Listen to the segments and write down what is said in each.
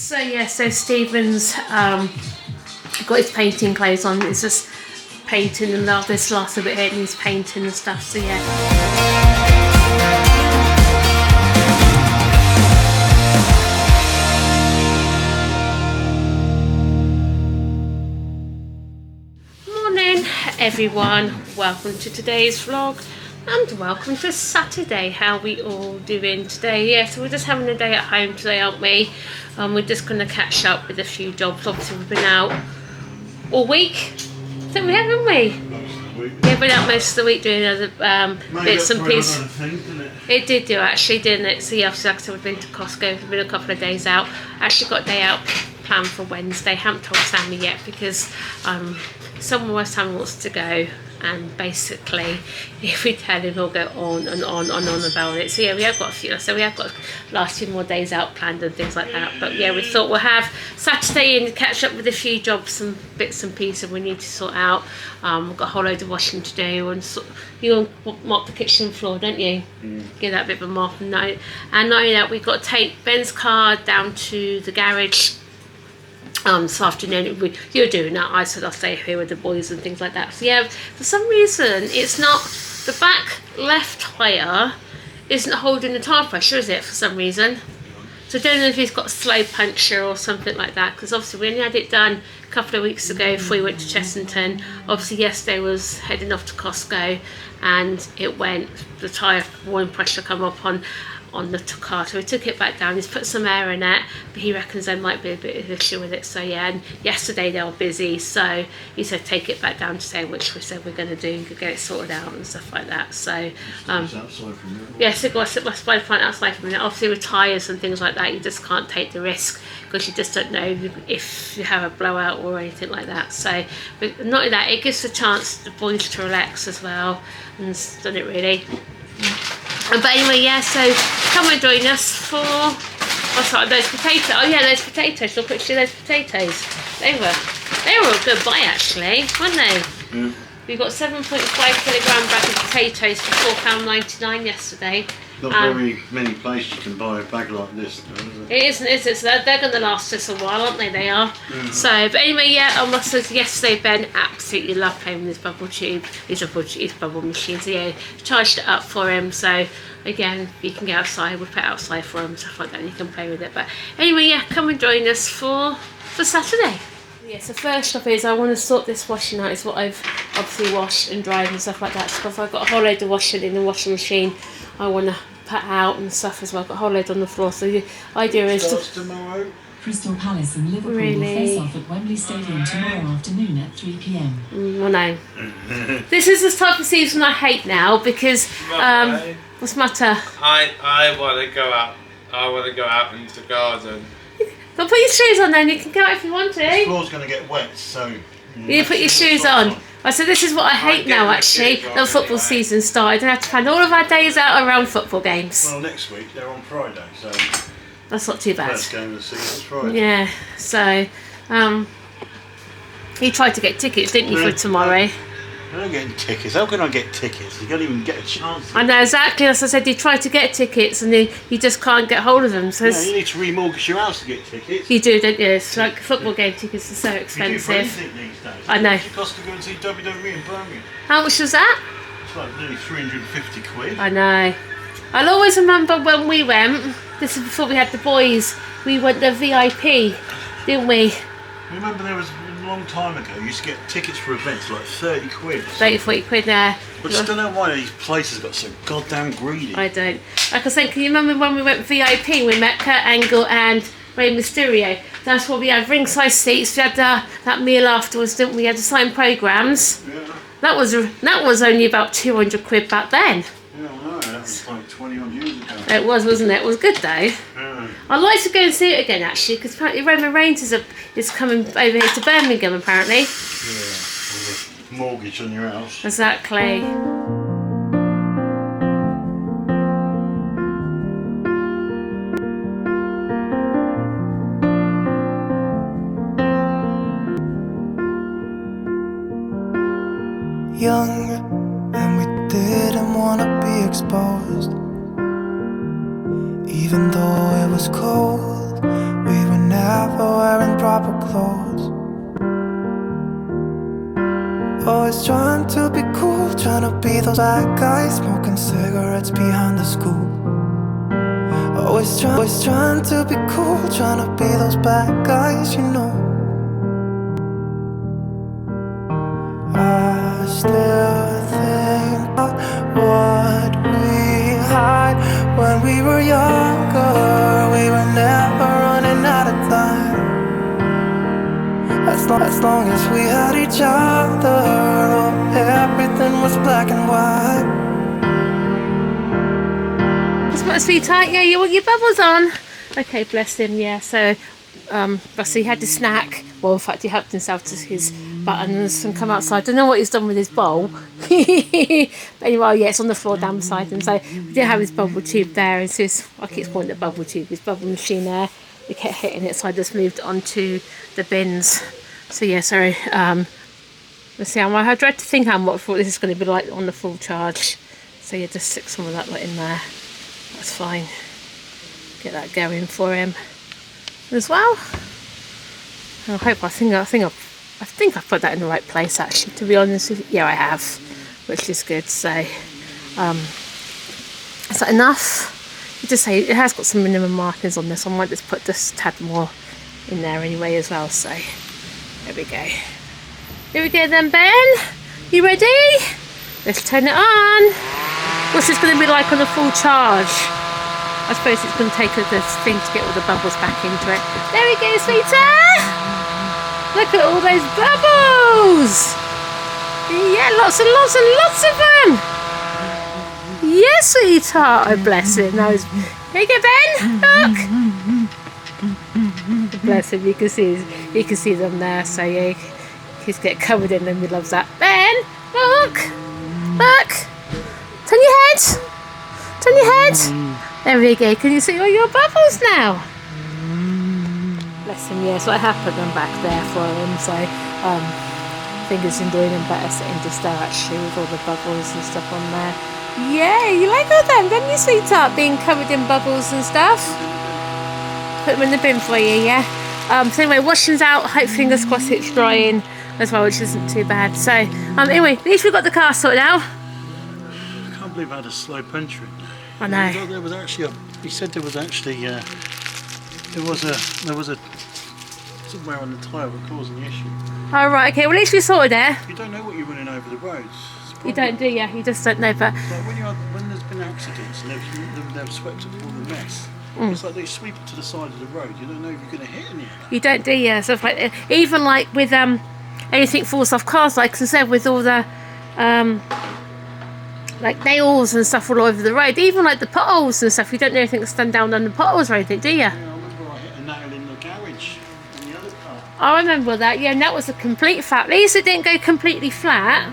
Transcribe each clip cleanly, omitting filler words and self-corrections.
So Stephen's got his painting clothes on. It's just painting and this last bit here and he's painting and stuff, so yeah. Morning everyone, welcome to today's vlog and welcome to Saturday. How we all doing today? Yeah, so we're just having a day at home today, aren't we? We're just going to catch up with a few jobs. Obviously we've been out all week, so we haven't we? Yeah, been out most of the week doing other bits and pieces. It did do actually, didn't it? So yeah, obviously like I said, we've been to Costco, we've been a couple of days out. Actually got a day out planned for Wednesday. Haven't told Sammy yet because someone was Sammy wants to go, and basically if we tell him he'll go on and on and on about it. So yeah, we have got a few, so we have got last few more days out planned and things like that. But yeah, we thought we'll have Saturday and catch up with a few jobs and bits and pieces we need to sort out. We've got a whole load of washing to do, and you mop the kitchen floor, don't you? Give that a bit of a mop. And not only that, we've got to take Ben's car down to the garage this afternoon. You're doing that. I said I'll stay here with the boys and things like that. So yeah, for some reason it's not, the back left tyre isn't holding the tyre pressure, is it, for some reason? So I don't know if he's got a slow puncture or something like that, because obviously we only had it done a couple of weeks ago before we went to Chessington. Obviously yesterday was heading off to Costco and it went, the tyre warning pressure come up on the car, so we took it back down. He's put some air in it, but he reckons there might be a bit of an issue with it. So yeah, and yesterday they were busy, so he said take it back down today, which we said we're going to do, get it sorted out and stuff like that. So yeah, so go sit my spider plant outside for a minute. Obviously with tyres and things like that, you just can't take the risk because you just don't know if you have a blowout or anything like that. So, but not only that, it gives the chance the boys to relax as well, and it's done it really. But anyway, yeah, so come and join us for, those potatoes. Oh yeah, those potatoes. Look at those potatoes. They were a good buy actually, weren't they? Yeah. We got 7.5 kilogram bag of potatoes for £4.99 yesterday. Not very many places you can buy a bag like this, though, is it? It isn't, is it? So they're going to last us a while, aren't they? They are. Mm-hmm. So, but anyway, yeah, I must say, yesterday Ben absolutely loved playing with his bubble tube, his bubble machine. So yeah, charged it up for him. So again, you can get outside, we'll put it outside for him, stuff like that, and you can play with it. But anyway, yeah, come and join us for Saturday. Yeah, so first off is I want to sort this washing out. Is what I've obviously washed and dried and stuff like that. So if I've got a whole load of washing in the washing machine, I want to put out and stuff as well. I've got a whole load on the floor. So the idea is tomorrow. Crystal Palace and Liverpool will face off at Wembley Stadium tomorrow afternoon at 3 p.m. Well, no. This is the type of season I hate now because what's the matter? I want to go out. I want to go out into the garden. Well, put your shoes on then. You can go out if you want to. The floor's going to get wet, so you put your shoes on. So this is what I hate now actually. The football season started. I have to plan all of our days out around football games. Well, next week they're on Friday, so that's not too bad. First game of the season's Friday. Yeah. So you tried to get tickets, didn't you, for tomorrow? I'm not getting tickets. How can I get tickets? You can't even get a chance. I know exactly. As I said, you tried to get tickets and you just can't get hold of them. So yeah, you need to remortgage your house to get tickets. You do, don't you? It's like football game tickets are so expensive. You do for anything these days. I know. It costs to go and see WWE in Birmingham. How much was that? It's like nearly 350 quid. I know. I'll always remember when we went. This is before we had the boys. We went the VIP, didn't we? Remember there was a long time ago, you used to get tickets for events like 30 quid. 30, 40 quid there. I just don't know why these places got so goddamn greedy. I don't. Like I said, can you remember when we went VIP, we met Kurt Angle and Rey Mysterio? That's why we had ringside seats. We had that meal afterwards, didn't we? We had the signed programmes. Yeah. That was only about 200 quid back then. Yeah, I know. That was like 20 odd years ago. It was, wasn't it? It was good though. Yeah. I'd like to go and see it again actually, because apparently Roman Reigns is coming over here to Birmingham apparently. Yeah, with a mortgage on your house. Exactly. Young, and we didn't want to be exposed. Even though it was cold, we were now proper clothes. Always trying to be cool, trying to be those bad guys, smoking cigarettes behind the school. Always trying to be cool, trying to be those bad guys, you know. I still think about what we had when we were younger. We were never running out of time. As long as we had each other, oh, everything was black and white. What, sweetheart? Yeah, you want your bubbles on? Okay, bless him. Yeah, so Rusty had a snack. Well, in fact, he helped himself to his buttons and come outside. I don't know what he's done with his bowl. But anyway, yeah, it's on the floor down beside him. So we did have his bubble tube there, and so I keep calling it a bubble tube. His bubble machine there. They kept hitting it, so I just moved on to the bins. So yeah, sorry. Let's see. I dread to think how much this is going to be like on the full charge. So yeah, just stick some of that in there. That's fine. Get that going for him as well. I think I've put that in the right place actually. To be honest with you, yeah, I have, which is good. So, is that enough? You just say it has got some minimum markings on this. I might just put just a tad more in there anyway as well. So, there we go. Here we go then, Ben. You ready? Let's turn it on. What's this going to be like on a full charge? I suppose it's going to take this thing to get all the bubbles back into it. There we go, sweetheart. Look at all those bubbles. Yeah, lots and lots and lots of them. Yes, sweetheart. Oh, bless him. Now here you go, Ben. Look. Bless him. You can see them there. So yeah, he's getting covered in them. He loves that. Ben, look. Turn your head. Turn your head. There we go. Can you see all your bubbles now? Bless him. Yeah, so I have put them back there for him. So I think he's enjoying them better sitting just there actually with all the bubbles and stuff on there. Yeah, you like all them, don't you, sweetheart? Being covered in bubbles and stuff. Put them in the bin for you, yeah? So anyway, washing's out. Hope fingers crossed it's drying as well, which isn't too bad. So anyway, at least we've got the car sorted out. I can't believe I had a slow puncher in there. I know. There was actually he said there was actually there was a somewhere on the tyre that causing the issue. Oh right, okay. Well, at least we sorted it. You don't know what you're running over the roads. You don't, do you? You just don't know. But like when there's been accidents and they've swept up all the mess, it's like they sweep it to the side of the road. You don't know if you're going to hit anything. You don't, do you? So like, even like with anything falls off cars, like I said, with all the like nails and stuff all over the road, even like the potholes and stuff, you don't know anything that's done down on the potholes or anything, do you? Yeah, I remember I hit a nail in the garage in the other car. I remember that, yeah, and that was a complete flat. At least it didn't go completely flat,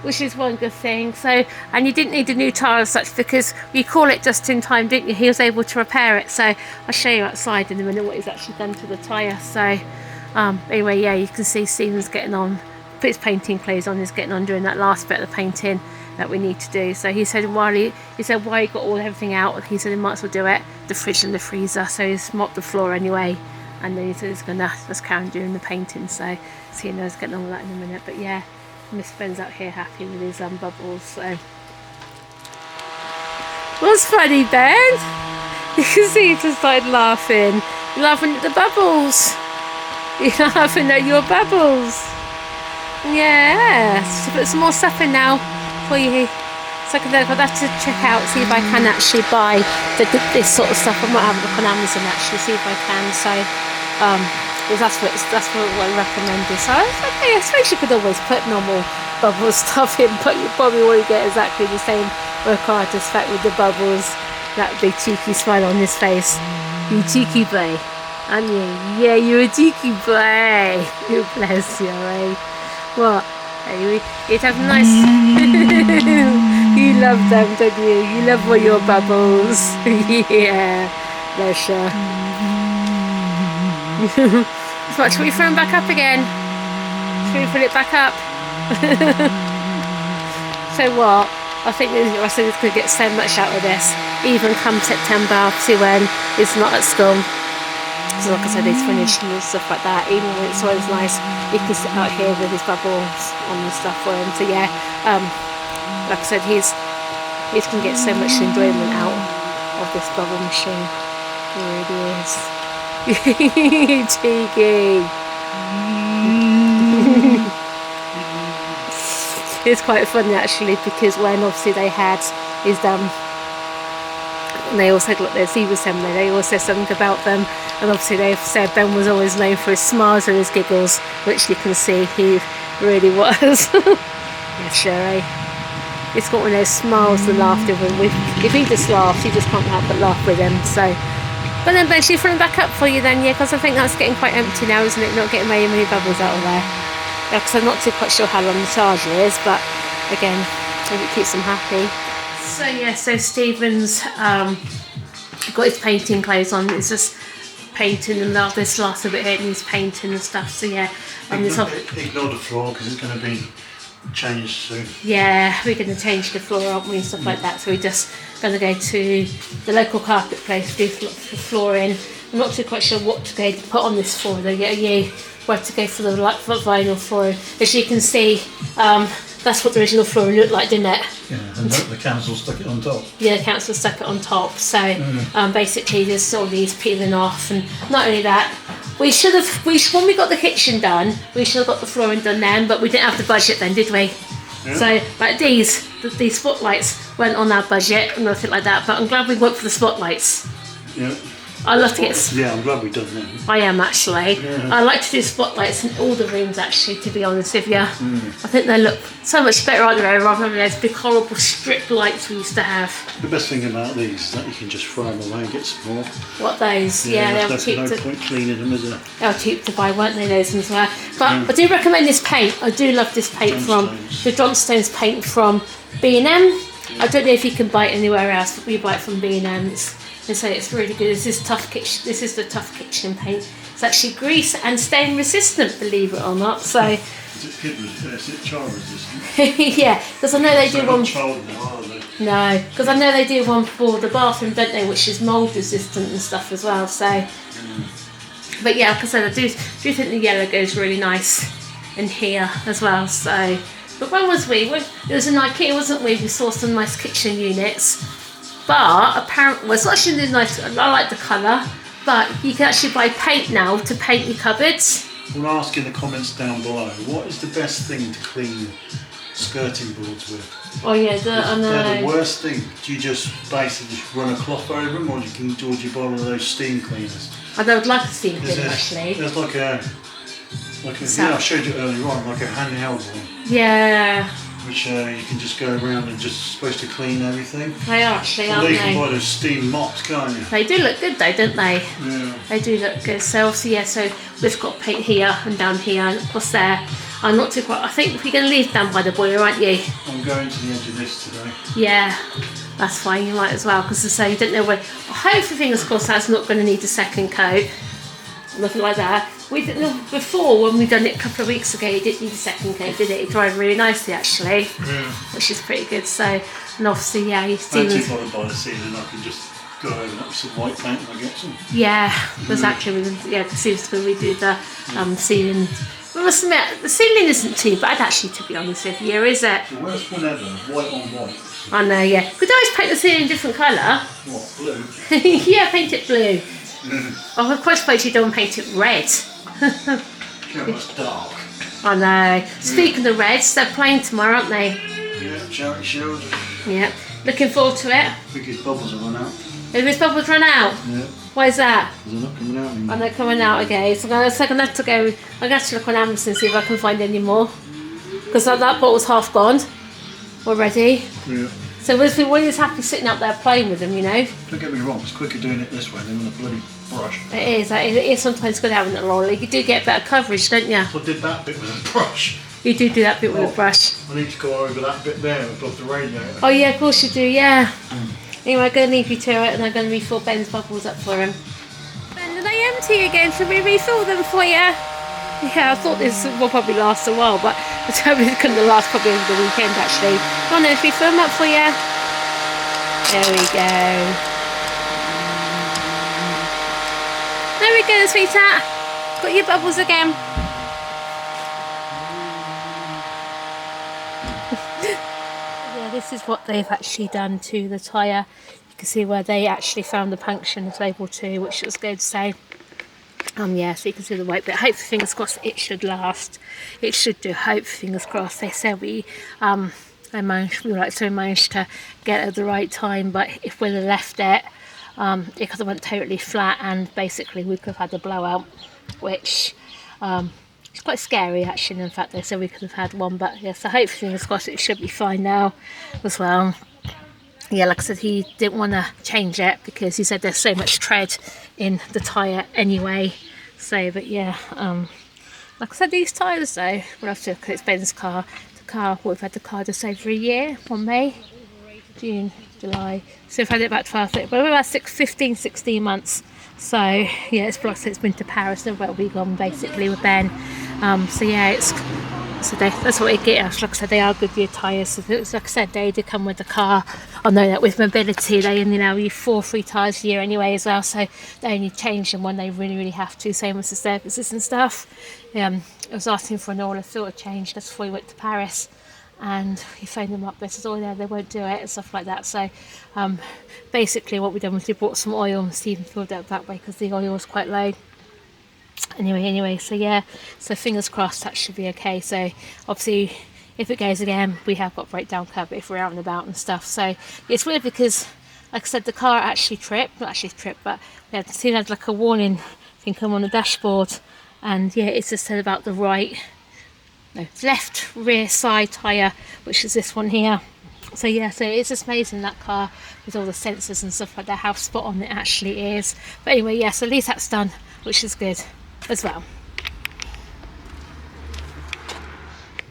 which is one good thing. So, and you didn't need a new tyre as such because you call it just in time, didn't you? He was able to repair it. So I'll show you outside in a minute what he's actually done to the tyre. So anyway, yeah, you can see Stephen's getting on, put his painting clothes on, he's getting on doing that last bit of the painting that we need to do. So he said while he got everything out, he said he might as well do it, the fridge and the freezer. So he's mopped the floor anyway, and then he said he's gonna just carry on doing the painting. So he knows getting on with that in a minute. But yeah, Miss Ben's out here happy with his bubbles. So what's funny, Ben? You can see he just started laughing. You're laughing at the bubbles. You're laughing at your bubbles. Yeah, so put some more stuff in now for you. So I'll have to check out, see if I can actually buy this sort of stuff. I might have a look on Amazon actually, see if I can. So that's what I recommended. So okay, I suppose you could always put normal bubble stuff in, but you probably won't get exactly the same work-hard effect with the bubbles. That big cheeky smile on his face. You cheeky boy, aren't you? Yeah, you're a cheeky boy. You bless you, eh? What? You'd have nice. You love them, don't you? You love all your bubbles. Yeah, bless you. Should we throw them back up again? Should we put it back up? So what? I think it's going to get so much out of this, even come September, to when it's not at school. So like I said, he's finished and stuff like that. Even when it's always nice, he can sit out here with his bubbles on and stuff for him. So yeah, like I said, he's going to get so much enjoyment out of this bubble machine. He really is. Cheeky. It's quite funny actually, because when obviously they had his and they all said, look, there's Eve assembly, they all said something about them, and obviously they said Ben was always known for his smiles and his giggles, which you can see he really was. Yeah, Sherry. He's got one of those smiles and laughter when if he just laughs, you just can't help but laugh with him. So, but then Ben, she's filling back up for you then, yeah, because I think that's getting quite empty now, isn't it? Not getting very many bubbles out of there. Yeah, because I'm not too quite sure how long the charge is, but again, if it keeps them happy. So yeah, so Stephen's got his painting clothes on. It's just painting and this last bit here, and he's painting and stuff. So yeah, and ignore the floor because it's going to be changed soon. Yeah, we're going to change the floor, aren't we, and stuff like that. So we're just going to go to the local carpet place, do flooring. I'm not too quite sure what to go to put on this floor though. Yeah, where to go for the vinyl flooring. As you can see, that's what the original flooring looked like, didn't it? Yeah, and the council stuck it on top. Yeah, the council stuck it on top. So basically, there's all these peeling off, and not only that, when we got the kitchen done, we should have got the flooring done then, but we didn't have the budget then, did we? Yeah. So like these spotlights weren't on our budget and nothing like that. But I'm glad we went for the spotlights. Yeah. I love to get. Yeah, I'm glad we've done that. I am actually. Yeah. I like to do spotlights in all the rooms actually, to be honest with you. I think they look so much better, aren't they, rather than those big horrible strip lights we used to have. The best thing about these is that you can just throw them away and get some more. What, those? Yeah, they were cheap. No point cleaning them, is there? They were cheap to buy, weren't they, those ones were? But I do recommend this paint. I do love this paint from the Johnstone's paint from B&M. I don't know if you can buy it anywhere else, but we buy it from B&M. And so it's really good. This is the Tough Kitchen paint. It's actually grease and stain resistant, believe it or not. So is it child resistant? yeah, because I know they do one. They? No, because I know they do one for the bathroom, don't they? Which is mold resistant and stuff as well. So, but yeah, like I said, I do think the yellow goes really nice in here as well. So, but when was we? It was in IKEA, wasn't we? We saw some nice kitchen units. But apparently, well, it's actually really nice. I like the colour, but you can actually buy paint now to paint your cupboards. We'll ask in the comments down below, what is the best thing to clean skirting boards with? Oh yeah, I know. They're the worst thing. Do you just basically run a cloth over them, or do you buy one of those steam cleaners? I would like a steam cleaner actually. There's like a I showed you earlier on, like a handheld one. Yeah. Which you can just go around and just supposed to clean everything. They are actually, aren't they? You can buy those steam mops, can't you? They do look good though, don't they? Yeah. They do look good. So obviously, yeah, so we've got paint here and down here and across there. I'm not too quite, I think you're going to leave down by the boiler, aren't you? I'm going to the edge of this today. Yeah, that's fine, you might as well, because as I say, you don't know when. Hopefully, fingers crossed, that's not going to need a second coat. Nothing like that. We didn't know before, when we done it a couple of weeks ago, it didn't need a second coat, did it? It dried really nicely actually, which is pretty good. So, and obviously, yeah, you see. I'm too bothered by the ceiling. I can just go over and up some white paint when I get some. Yeah, exactly. Yeah, because seems when we do the ceiling. We must admit, the ceiling isn't too bad actually, to be honest with you, is it? The worst one ever, white on white. I know, yeah. Could always paint the ceiling a different colour. What, blue? Yeah, paint it blue. Oh, of course, suppose you don't paint it red. Yeah, it's dark. I know. Speaking of reds, they're playing tomorrow, aren't they? Yeah, charity shield. Yeah. Looking forward to it. I think his bubbles have run out. Have his bubbles run out? Yeah. Why is that? They're not coming out anymore. Are they coming out again? So I'm going to have to go. I'm going to have to look on Amazon and see if I can find any more. Because that bottle's half gone already. Yeah. So we're just happy sitting up there playing with them, you know. Don't get me wrong, it's quicker doing it this way than with a bloody brush. It is sometimes good having a roller. You do get better coverage, don't you? I did that bit with a brush. You do that bit with a brush. I need to go over that bit there above the radiator. Oh yeah, of course you do, yeah. Anyway, I'm going to leave you to it and I'm going to refill Ben's bubbles up for him. Ben, are they empty again? Should we refill them for you? Yeah, I thought this will probably last a while, but I hope it's going to last probably over the weekend actually. Come on, let's refill them up for you. There we go. There we go, sweetheart. Got your bubbles again. Yeah, this is what they've actually done to the tyre. You can see where they actually found the puncture in the table too, which was good. So yeah, so you can see the weight, but hopefully, fingers crossed, it should last. It should do. Hope, fingers crossed. They said we managed to get it at the right time, but if we'd have left it, it could have went totally flat, and basically we could have had a blowout, which is quite scary actually. In fact, they said we could have had one, but yeah. So hopefully, fingers crossed, it should be fine now as well. Yeah, like I said, he didn't want to change it because he said there's so much tread in the tyre anyway. So, but yeah, like I said, these tyres though, we'll have to explain this car. The car, we've had the car just over a year, from May, June, July. So we've had it about 15, 16 months. So yeah, it's like it's been to Paris, and we'll be gone basically with Ben. So yeah, that's what we get. Like I said, they are Goodyear tyres. So like I said, they did come with the car. I know that with mobility, they only now use 4 free tyres a year anyway as well. So they only change them when they really have to. Same with the services and stuff. I was asking for an oil and filter change just before we went to Paris, and he phoned them up. They said, "Oh yeah, they won't do it," and stuff like that. So basically, what we done was we bought some oil, and Stephen filled it up that way because the oil was quite low. Anyway, so yeah, so fingers crossed that should be okay. So obviously, if it goes again, we have got breakdown cover if we're out and about and stuff. So it's weird because, like I said, the car actually tripped, not actually tripped, but we had seen had like a warning thing come on the dashboard, and yeah, it just said about the left rear side tyre, which is this one here. So yeah, so it's just amazing, that car with all the sensors and stuff like that, how spot on it actually is. But anyway, yeah, so at least that's done, which is good as well.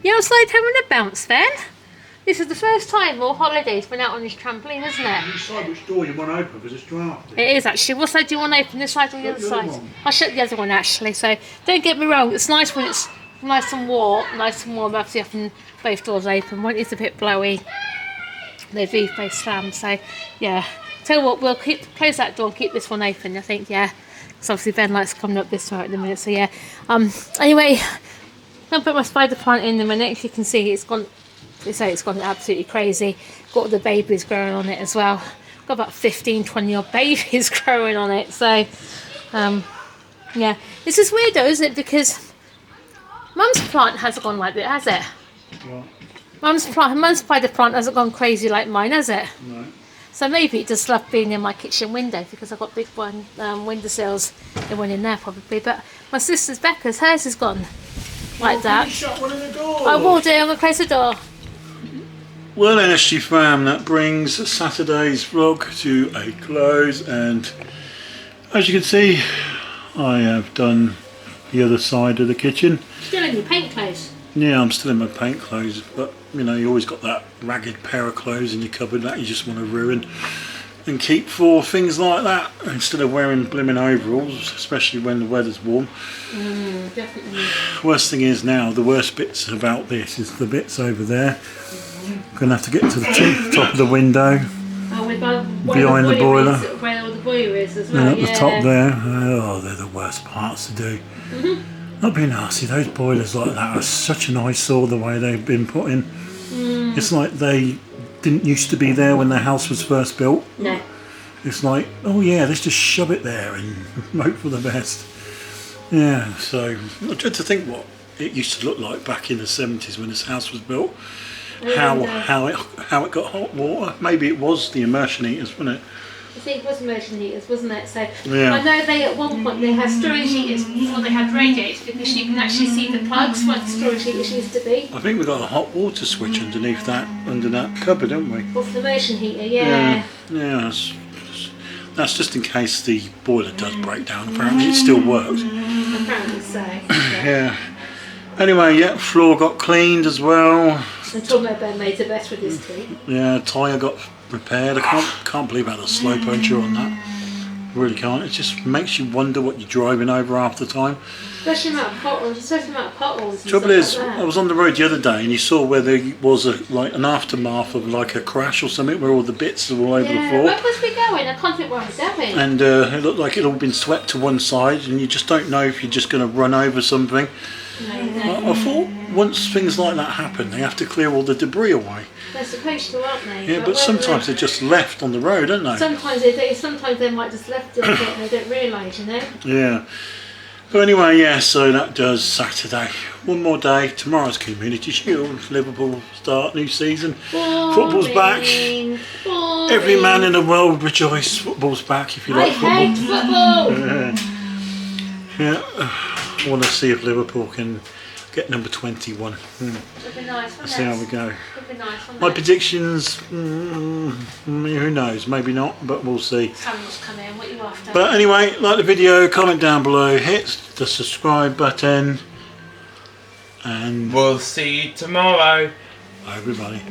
You're outside having a bounce then? This is the first time all holidays been out on this trampoline, isn't it? You decide which door you want to open because it's drafty. It is actually. What side do you want to open? This side or the other side? I'll shut the other one actually. So don't get me wrong, it's nice when it's nice and warm. Obviously, having both doors open. When it's a bit blowy, they'd be both slammed. So yeah, tell you what, we'll close that door and keep this one open. I think, yeah. So obviously Ben likes coming up this way at the minute, so yeah. Anyway, I'm going to put my spider plant in a minute. If you can see, it's gone absolutely crazy. Got all the babies growing on it as well. Got about 15, 20 odd babies growing on it. So, yeah. This is weird though, isn't it? Because Mum's plant hasn't gone like that, has it? What? Mum's spider plant hasn't gone crazy like mine, has it? No. So maybe it just loved being in my kitchen window because I've got big one windowsills. They went in there probably. But my sister's Becca's, hers has gone like that. Shut one of the doors. I will do. I'm going to close the door. Well then, SGFAM, that brings Saturday's vlog to a close, and as you can see, I have done the other side of the kitchen. Still in your paint clothes? Yeah, I'm still in my paint clothes, but you know, you always got that ragged pair of clothes in your cupboard that you just want to ruin and keep for things like that instead of wearing blimmin' overalls, especially when the weather's warm. Definitely. Worst thing is now, the worst bits about this is the bits over there. Gonna have to get to the top of the window, behind the boiler, where all the boiler is as well. and at the top there. Oh, they're the worst parts to do. Not being nasty, those boilers like that are such an eyesore the way they've been put in. It's like they didn't used to be there when the house was first built. No. It's like, oh yeah, let's just shove it there and hope for the best. Yeah, so I dread to think what it used to look like back in the 70s when this house was built. How it got hot water. Maybe it was the immersion heaters, wasn't it? I think it was immersion heaters, wasn't it? So Yeah. I know they at one point they had storage heaters before they had radiators because you can actually see the plugs where the storage heaters used to be. I think we got a hot water switch underneath that, under that cupboard, haven't we? Off the immersion heater, yeah. Yeah, that's just in case the boiler does break down. Apparently it still works. Apparently so. Yeah. Anyway, yeah, floor got cleaned as well. And Tom Ben made the best with his team. Yeah, tyre got repaired. I can't believe how the slow puncture on that. Really can't. It just makes you wonder what you're driving over half the time. Especially amount of potholes. Trouble is, I was on the road the other day and you saw where there was an aftermath of like a crash or something where all the bits are all over the floor. Where was we going? I can't think where I was going. And it looked like it had all been swept to one side and you just don't know if you're just going to run over something. I thought once things like that happen, they have to clear all the debris away. They're supposed to, aren't they? Yeah, but sometimes they're just left on the road, aren't they? Sometimes they do. Sometimes they might just left it and they don't realise, you know? Yeah. But anyway, yeah, so that does Saturday. One more day. Tomorrow's Community Shield. Liverpool start new season. Football's back. Boring. Every man in the world rejoice. Football's back if you like football. I hate football! Yeah. I want to see if Liverpool can get number 21. It'd be nice, Let's see how we go. It'd be nice, wouldn't My it? predictions, who knows, maybe not, but we'll see. Someone's come in, what are you after? But anyway, like the video, comment down below, hit the subscribe button, and We'll see you tomorrow. bye everybody.